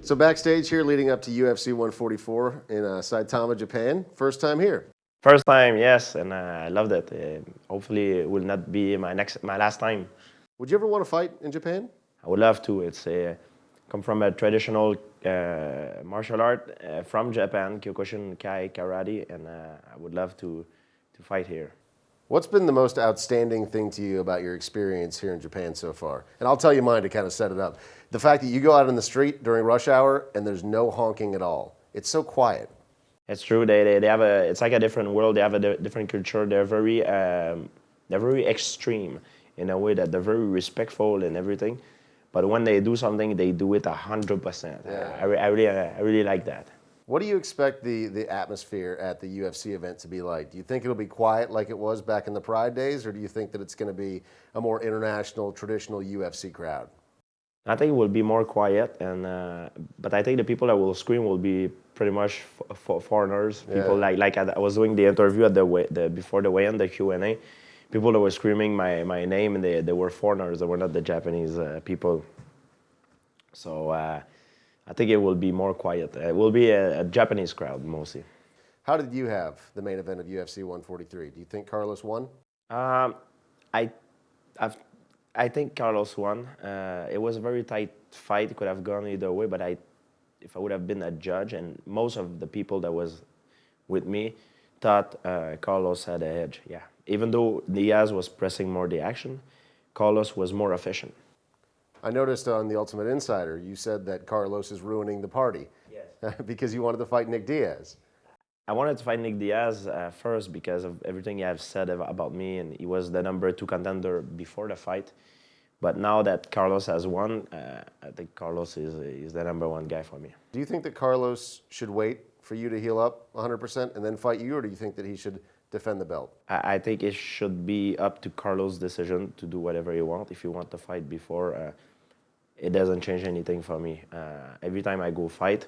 So backstage here, leading up to UFC 144 in Saitama, Japan. First time here. First time, yes, and I loved it. Hopefully, it will not be my last time. Would you ever want to fight in Japan? I would love to. It's come from a traditional martial art from Japan, Kyokushin Kai Karate, and I would love to fight here. What's been the most outstanding thing to you about your experience here in Japan so far? And I'll tell you mine to kind of set it up. The fact that you go out in the street during rush hour and there's no honking at all. It's so quiet. It's true. They have a. It's like a different world. They have a different culture. They're very extreme in a way that they're very respectful and everything. But when they do something, they do it 100%. Yeah. I really like that. What do you expect the atmosphere at the UFC event to be like? Do you think it'll be quiet like it was back in the Pride days, or do you think that it's going to be a more international, traditional UFC crowd? I think it will be more quiet, and but I think the people that will scream will be pretty much foreigners. People Yeah. like I was doing the interview at before the weigh-in, the Q&A. People that were screaming my name, and they were foreigners. They were not the Japanese people. So I think it will be more quiet. It will be a Japanese crowd mostly. How did you have the main event of UFC 143? Do you think Carlos won? Um, I, I've, I think Carlos won. It was a very tight fight. It could have gone either way, but if I would have been a judge, and most of the people that was with me thought Carlos had the edge. Yeah, even though Diaz was pressing more the action, Carlos was more efficient. I noticed on the Ultimate Insider, you said that Carlos is ruining the party. Yes. Because you wanted to fight Nick Diaz. I wanted to fight Nick Diaz first because of everything you have said about me, and he was the #2 contender before the fight. But now that Carlos has won, I think Carlos is the #1 guy for me. Do you think that Carlos should wait for you to heal up 100% and then fight you, or do you think that he should defend the belt? I think it should be up to Carlos' decision to do whatever he wants. If he wants to fight before, it doesn't change anything for me. Every time I go fight,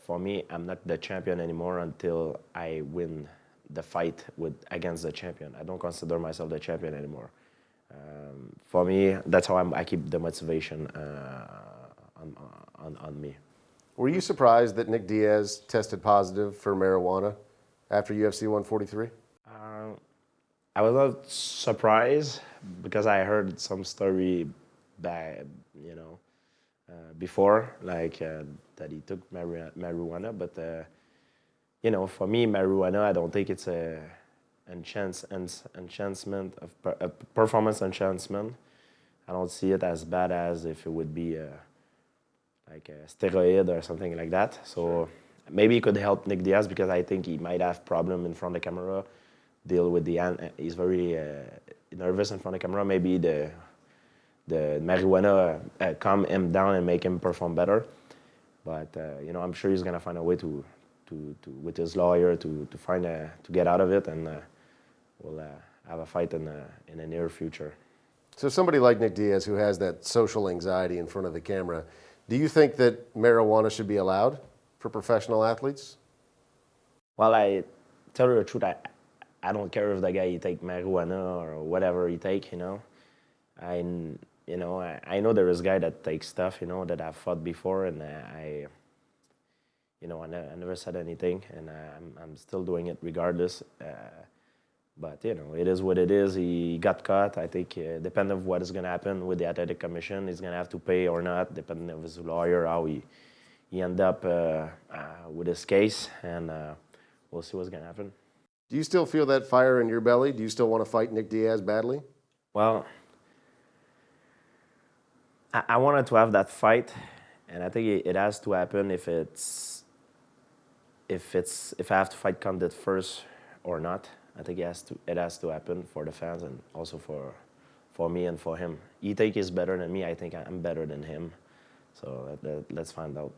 for me, I'm not the champion anymore until I win the fight against the champion. I don't consider myself the champion anymore. For me, that's how I keep the motivation on me. Were you surprised that Nick Diaz tested positive for marijuana after UFC 143? I was not surprised because I heard some story back, before, like that he took marijuana. But for me, marijuana, I don't think it's enhancement of a performance enhancement. I don't see it as bad as if it would be like a steroid or something like that. So maybe it could help Nick Diaz because I think he might have problem in front of the camera, deal with he's very nervous in front of the camera. Maybe the marijuana calm him down and make him perform better. But I'm sure he's gonna find a way to with his lawyer to get out of it, and we'll have a fight in the near future. So somebody like Nick Diaz who has that social anxiety in front of the camera, do you think that marijuana should be allowed for professional athletes? Well, I tell you the truth, I don't care if the guy he take marijuana or whatever he take. I know there is a guy that takes stuff, that I've fought before, and I never said anything, and I'm still doing it regardless. But it is what it is. He got caught. I think depending on what is going to happen with the athletic commission, he's going to have to pay or not, depending on his lawyer, how he end up with his case, and we'll see what's going to happen. Do you still feel that fire in your belly? Do you still want to fight Nick Diaz badly? Well, I wanted to have that fight, and I think it has to happen if I have to fight Condit first or not. I think it has to happen for the fans and also for me and for him. He think he's better than me. I think I'm better than him. So let's find out.